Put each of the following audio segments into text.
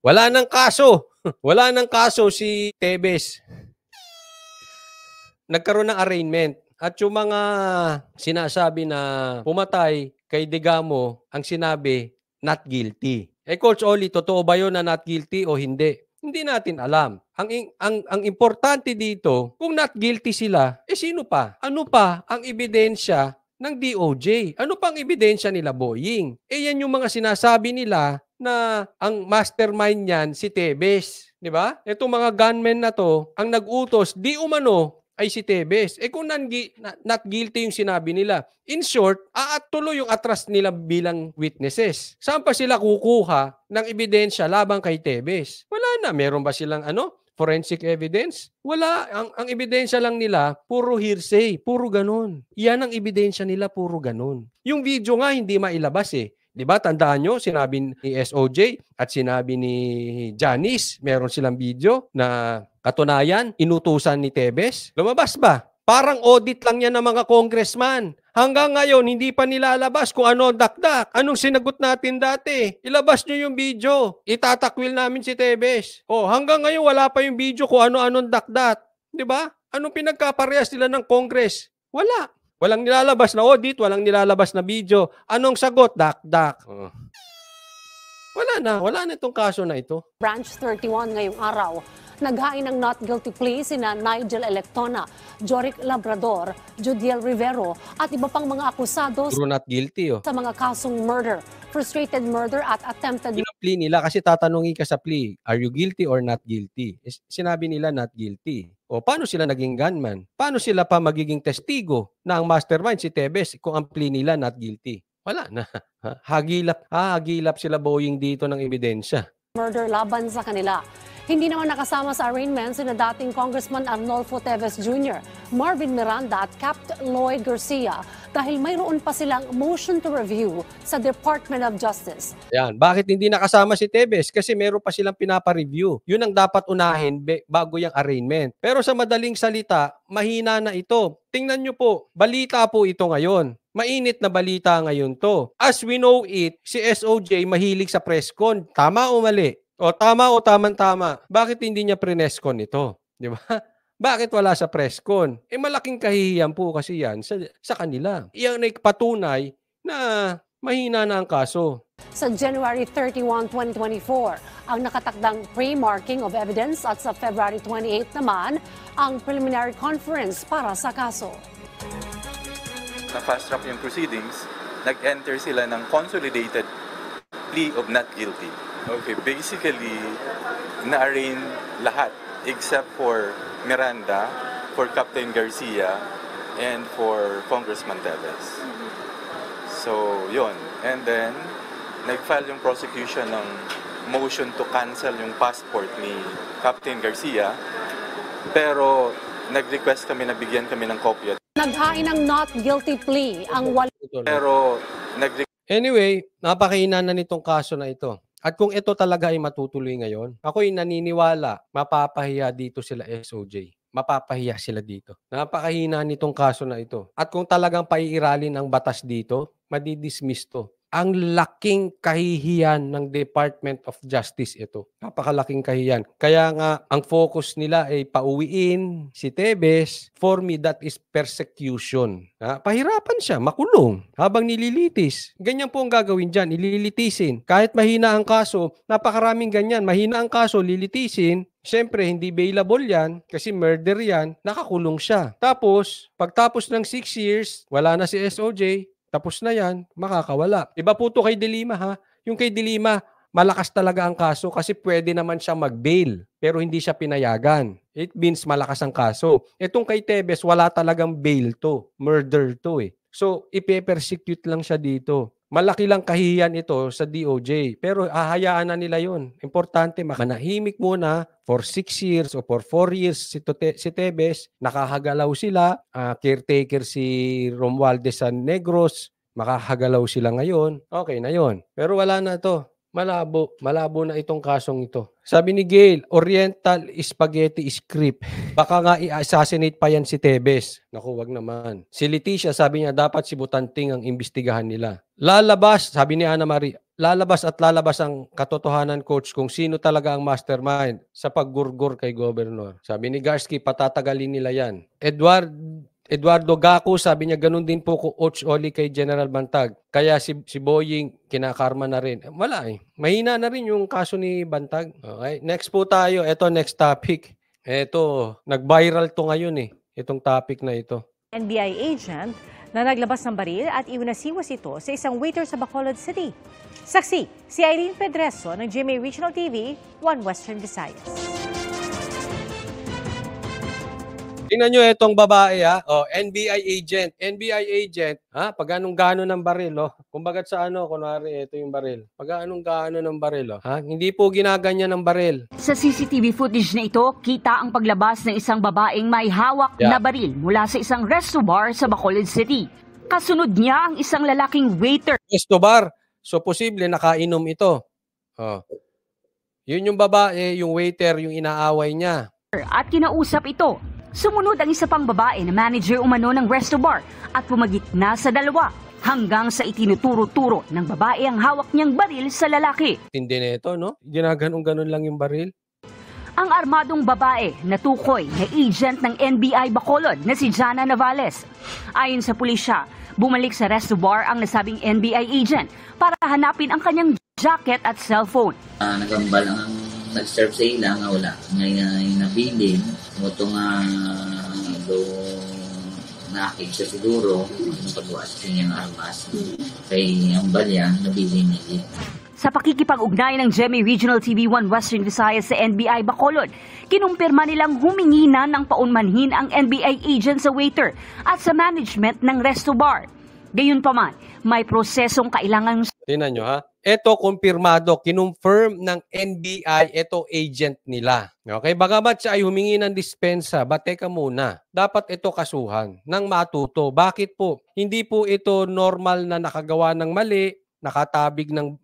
Wala ng kaso. Wala ng kaso si Tevez. Nagkaroon ng arraignment. At yung mga sinasabi na pumatay kay Digamo, ang sinabi, not guilty. Coach Oli, totoo ba yun na not guilty o hindi? Hindi natin alam. Ang importante dito, kung not guilty sila, sino pa? Ano pa ang ebidensya ng DOJ? Ano pang ebidensya nila, Boying? Yan yung mga sinasabi nila na ang mastermind niyan si Tevez. Di ba? Itong mga gunmen na to, ang nag-utos, di umano, ay si Tevez. Kung not guilty yung sinabi nila, in short, tuloy yung atras nila bilang witnesses. Saan pa sila kukuha ng ebidensya labang kay Tevez? Wala na. Meron ba silang forensic evidence? Wala. Ang ebidensya lang nila, puro hearsay, puro ganun. Yan ang ebidensya nila, puro ganun. Yung video nga, hindi mailabas eh. Di ba? Tandaan nyo, sinabi ni SOJ at sinabi ni Janice, meron silang video na katunayan, inutusan ni Tevez. Lumabas ba? Parang audit lang yan ng mga congressman. Hanggang ngayon, hindi pa nilalabas kung ano ang dakdak. Anong sinagot natin dati? Ilabas nyo yung video. Itatakwil namin si Tevez. Hanggang ngayon, wala pa yung video kung ano-anong dakdak. Di ba? Anong pinagkaparehas nila ng Congress? Wala. Walang nilalabas na audit, walang nilalabas na video. Anong sagot? Dakdak. Wala na itong kaso na ito. Branch 31 ngayong araw, naghain ng not guilty plea sina Nigel Electona, Joric Labrador, Judiel Rivero at iba pang mga akusado not guilty, sa mga kasong murder, frustrated murder at attempted plea nila kasi tatanungin ka sa plea, are you guilty or not guilty? Sinabi nila not guilty. Paano sila naging gunman? Paano sila pa magiging testigo na ang mastermind si Tevez kung ang plea nila not guilty? Wala na. Hagilap sila Boying dito ng ebidensya. Murder laban sa kanila. Hindi naman nakasama sa arraignment sina dating Congressman Arnolfo Tevez Jr., Marvin Miranda at Capt. Lloyd Garcia dahil mayroon pa silang motion to review sa Department of Justice. Yan. Bakit hindi nakasama si Tevez? Kasi meron pa silang pinapa-review. Yun ang dapat unahin bago yung arraignment. Pero sa madaling salita, mahina na ito. Tingnan nyo po, balita po ito ngayon. Mainit na balita ngayon to. As we know it, si SOJ mahilig sa press con. Tama o mali? Tama o tamang-tama. Bakit hindi niya pre-press-con ito? Di ba? Bakit wala sa press con? Malaking kahihiyan po kasi yan sa kanila. Iyan ay patunay na mahina na ang kaso. Sa January 31, 2024, ang nakatakdang pre-marking of evidence at sa February 28 naman, ang preliminary conference para sa kaso. Na fast track yung proceedings, nag-enter sila ng consolidated plea of not guilty. Okay, basically, na-arraign lahat except for Miranda, for Captain Garcia, and for Congressman Tevez. So, yun. And then, nag-file yung prosecution ng motion to cancel yung passport ni Captain Garcia, pero nag-request kami na bigyan kami ng kopya. Naghain ng not guilty plea ang Anyway, napakahina na nitong kaso na ito. At kung ito talaga ay matutuloy ngayon, ako'y naniniwala, mapapahiya dito sila SOJ. Mapapahiya sila dito. Napakahina nitong kaso na ito. At kung talagang paiiralin ang batas dito, madidismiss to. Ang laking kahihiyan ng Department of Justice ito. Napakalaking kahihiyan. Kaya nga, ang focus nila ay pauwiin si Tevez. For me, that is persecution. Pahirapan siya, makulong, habang nililitis. Ganyan po ang gagawin dyan, ililitisin. Kahit mahina ang kaso, napakaraming ganyan. Mahina ang kaso, lilitisin. Siyempre, hindi bailable yan kasi murder yan, nakakulong siya. Tapos, pagtapos ng 6 years, wala na si SOJ, tapos na yan, makakawala. Iba po ito kay De Lima ha. Yung kay De Lima, malakas talaga ang kaso kasi pwede naman siya mag-bail pero hindi siya pinayagan. It means malakas ang kaso. Itong kay Tevez, wala talagang bail to. Murder to eh. So, ipe-persecute lang siya dito. Malaki lang kahihiyan ito sa DOJ. Pero hahayaan na nila yon. Importante, makanahimik muna for 6 years o for 4 years si Tevez. Nakahagalaw sila. Caretaker si Romualdez San Negros. Makahagalaw sila ngayon. Okay na yon. Pero wala na to. Malabo na itong kasong ito. Sabi ni Gail, Oriental Spaghetti Script. Baka nga i-assassinate pa yan si Tevez. Naku, wag naman. Si Leticia, sabi niya, dapat si Butanting ang imbestigahan nila. Lalabas, sabi ni Ana Marie, lalabas at lalabas ang katotohanan, coach, kung sino talaga ang mastermind sa paggurgur kay Governor. Sabi ni Garski, patatagalin nila yan. Eduardo Gaco, sabi niya, ganun din po Coach Oli kay General Bantag. Kaya si Boying, kinakarma na rin. Wala eh. Mahina na rin yung kaso ni Bantag. Okay, next po tayo. Ito, next topic. Ito, nag-viral to ngayon eh. Itong topic na ito. NBI agent na naglabas ng baril at iwinasiwas ito sa isang waiter sa Bacolod City. Saksi, si Irene Pedreso ng GMA Regional TV, One Western Visayas. Tingnan nyo itong babae ha. NBI agent. NBI agent. Ha? Pag anong gano ng baril. Kumbaga sa kunwari, ito yung baril. Pag anong gano ng baril. Ha? Hindi po ginaganyan ng baril. Sa CCTV footage na ito, kita ang paglabas ng isang babaeng may hawak na baril mula sa isang resto bar sa Bacolod City. Kasunod niya ang isang lalaking waiter. Resto bar. So, posible nakainom ito. Yun yung babae, yung waiter, yung inaaway niya. At kinausap ito. Sumunod ang isa pang babae na manager umano ng resto bar at pumagitna sa dalawa hanggang sa itinuturo-turo ng babae ang hawak niyang baril sa lalaki. Tindi na ito, no? Ginaganong-ganon lang yung baril. Ang armadong babae na tukoy na agent ng NBI Bacolod na si Jana Navales. Ayon sa pulisya, bumalik sa resto bar ang nasabing NBI agent para hanapin ang kanyang jacket at cellphone. Nagambal ang nag-serve sa ila nga wala. Ngayon nabilin, moto nga do nakakib siya siguro ang pagbuas niyang armas. Kaya ang balya, nabilin niya. Sa pakikipag-ugnay ng GMA Regional TV 1 Western Visayas sa NBI Bacolod, kinumpirma nilang humingi na ng paunmanhin ang NBI agent sa waiter at sa management ng resto bar. Gayunpaman, may prosesong kailangan. Tingnan nyo ha. Ito, kumpirmado, kinonfirm ng NBI, ito agent nila. Okay, bagamat siya ay humingi ng dispensa, teka muna, dapat ito kasuhan ng matuto. Bakit po? Hindi po ito normal na nakagawa ng mali, nakatabig ng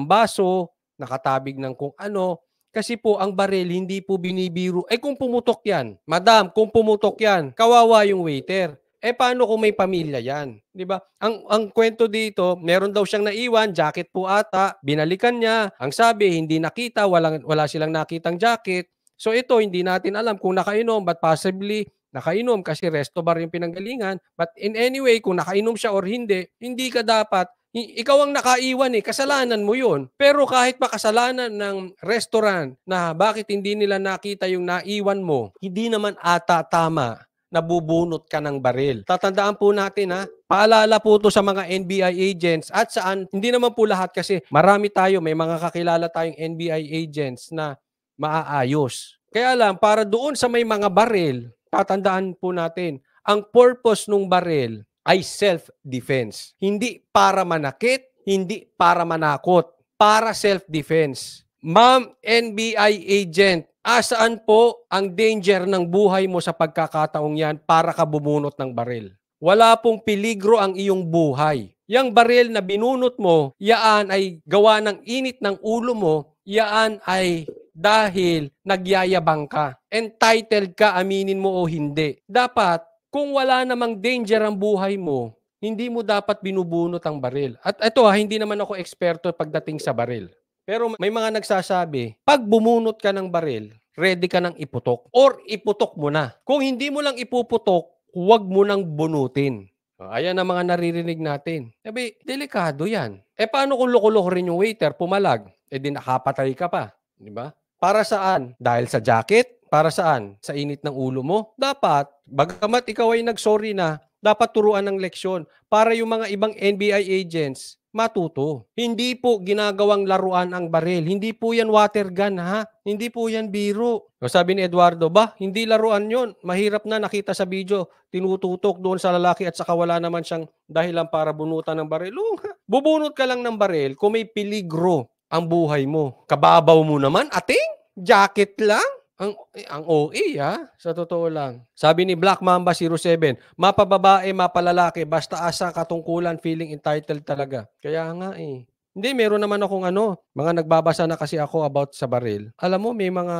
baso, nakatabig ng kung ano. Kasi po, ang baril, hindi po binibiro. Kung pumutok yan, madam, kung pumutok yan, kawawa yung waiter. Paano kung may pamilya yan? Di ba? Ang kwento dito, meron daw siyang naiwan, jacket po ata, binalikan niya. Ang sabi, hindi nakita, wala silang nakitang jacket. So ito, hindi natin alam kung nakainom, but possibly nakainom kasi resto bar yung pinanggalingan. But in any way, kung nakainom siya or hindi ka dapat, ikaw ang nakaiwan kasalanan mo yun. Pero kahit pa kasalanan ng restaurant na bakit hindi nila nakita yung naiwan mo, hindi naman ata tama nabubunot ka ng baril. Tatandaan po natin paalala po ito sa mga NBI agents at saan, hindi naman po lahat kasi marami tayo, may mga kakilala tayong NBI agents na maaayos. Kaya lang, para doon sa may mga baril, tatandaan po natin, ang purpose ng baril ay self-defense. Hindi para manakit, hindi para manakot, para self-defense. Ma'am NBI agent, asaan po ang danger ng buhay mo sa pagkakataong yan para ka bumunot ng baril? Wala pong peligro ang iyong buhay. Yang baril na binunot mo, yaan ay gawa ng init ng ulo mo, yaan ay dahil nagyayabang ka. Entitled ka, aminin mo o hindi. Dapat, kung wala namang danger ang buhay mo, hindi mo dapat binubunot ang baril. At ito hindi naman ako eksperto pagdating sa baril. Pero may mga nagsasabi, pag bumunot ka ng baril, ready ka nang iputok. Or iputok mo na. Kung hindi mo lang ipuputok, huwag mo nang bunutin. Ayan ang mga naririnig natin. Sabi, delikado yan. Paano kung loko-loko rin yung waiter, pumalag? Di nakapatay ka pa. Di ba? Para saan? Dahil sa jacket? Para saan? Sa init ng ulo mo? Dapat, bagamat ikaw ay nagsorry na, dapat turuan ng leksyon para yung mga ibang NBI agents matuto. Hindi po ginagawang laruan ang baril. Hindi po yan water gun, Hindi po yan biro. Sabi ni Eduardo, hindi laruan yon. Mahirap na nakita sa video, tinututok doon sa lalaki at saka wala naman siyang dahilan para bunutan ng baril. Bubunot ka lang ng baril kung may peligro ang buhay mo. Kababaw mo naman, ating jacket lang. Ang OA sa totoo lang. Sabi ni Black Mamba 07, mapababae, mapalalaki, basta asa katungkulan, feeling entitled talaga. Kaya nga Hindi, meron naman akong mga nagbabasa na kasi ako about sa baril. Alam mo, may mga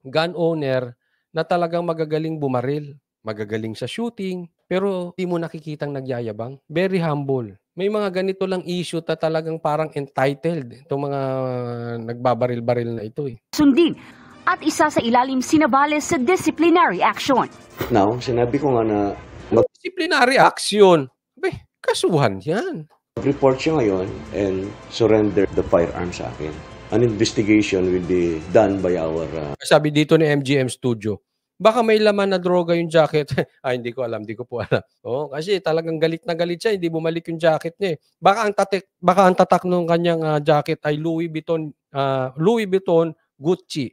gun owner na talagang magagaling bumaril. Magagaling sa shooting, pero di mo nakikitang nagyayabang. Very humble. May mga ganito lang issue na talagang parang entitled itong mga nagbabaril-baril na ito eh. Sundin at isa sa ilalim sinabales sa disciplinary action. Now, sinabi ko nga na Disciplinary action. Kasuhan yan. mag-report siya ngayon and surrender the firearm sa akin. An investigation will be done by our Sabi dito ni MGM Studio, baka may laman na droga yung jacket. Hindi ko alam, hindi ko po alam. Kasi talagang galit na galit siya, hindi bumalik yung jacket niya. Baka ang tatak ng kanyang jacket ay Louis Vuitton Gucci.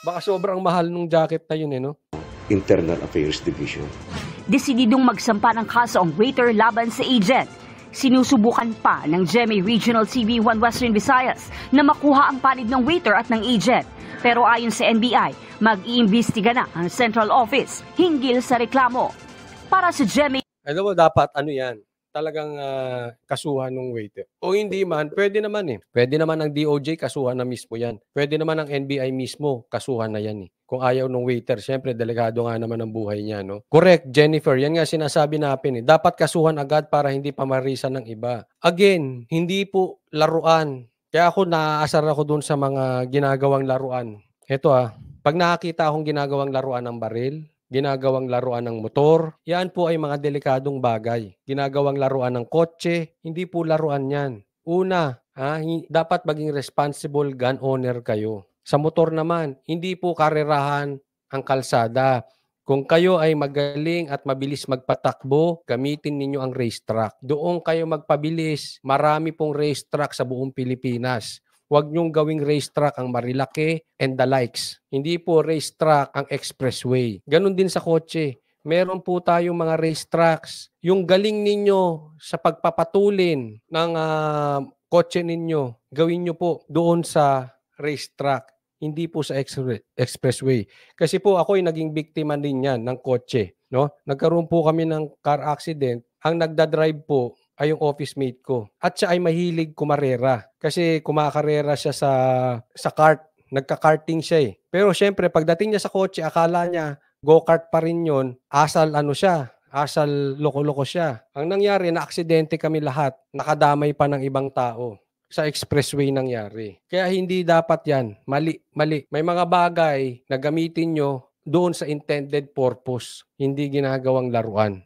Baka sobrang mahal nung jacket na yun no? Internal Affairs Division. Desididong magsampa ng kaso ang waiter laban sa agent. Sinusubukan pa ng GMA Regional TV1 Western Visayas na makuha ang panid ng waiter at ng agent. Pero ayon sa NBI, mag-iimbestiga na ang Central Office hinggil sa reklamo. Para sa GMA, Alam mo, dapat yan, talagang kasuhan ng waiter. O hindi man, pwede naman eh. Pwede naman ang DOJ, kasuhan na mismo yan. Pwede naman ang NBI mismo, kasuhan na yan eh. Kung ayaw ng waiter, syempre, delikado nga naman ang buhay niya, no? Correct, Jennifer. Yan nga sinasabi natin eh. Dapat kasuhan agad para hindi pamarisan ng iba. Again, hindi po laruan. Kaya ako naaasar ako dun sa mga ginagawang laruan. Ito pag nakakita akong ginagawang laruan ng baril, ginagawang laruan ng motor, yan po ay mga delikadong bagay. Ginagawang laruan ng kotse, hindi po laruan yan. Una, dapat maging responsible gun owner kayo. Sa motor naman, hindi po karerahan ang kalsada. Kung kayo ay magaling at mabilis magpatakbo, gamitin ninyo ang racetrack. Doon kayo magpabilis. Marami pong racetrack sa buong Pilipinas. Huwag niyong gawing racetrack ang Marilake and the likes. Hindi po racetrack ang expressway. Ganon din sa kotse. Meron po tayong mga racetracks. Yung galing ninyo sa pagpapatulin ng kotse ninyo, gawin nyo po doon sa racetrack. Hindi po sa expressway. Kasi po ako ay naging biktima din yan ng kotse. No? Nagkaroon po kami ng car accident. Ang nagdadrive po ay yung office mate ko. At siya ay mahilig kumarera. Kasi kumakarera siya sa kart. Nagka-karting siya eh. Pero syempre, pagdating niya sa kotse, akala niya go-kart pa rin yun. Asal loko-loko siya. Ang nangyari, na-aksidente kami lahat. Nakadamay pa ng ibang tao. Sa expressway nangyari. Kaya hindi dapat yan. Mali. May mga bagay na gamitin nyo doon sa intended purpose. Hindi ginagawang laruan.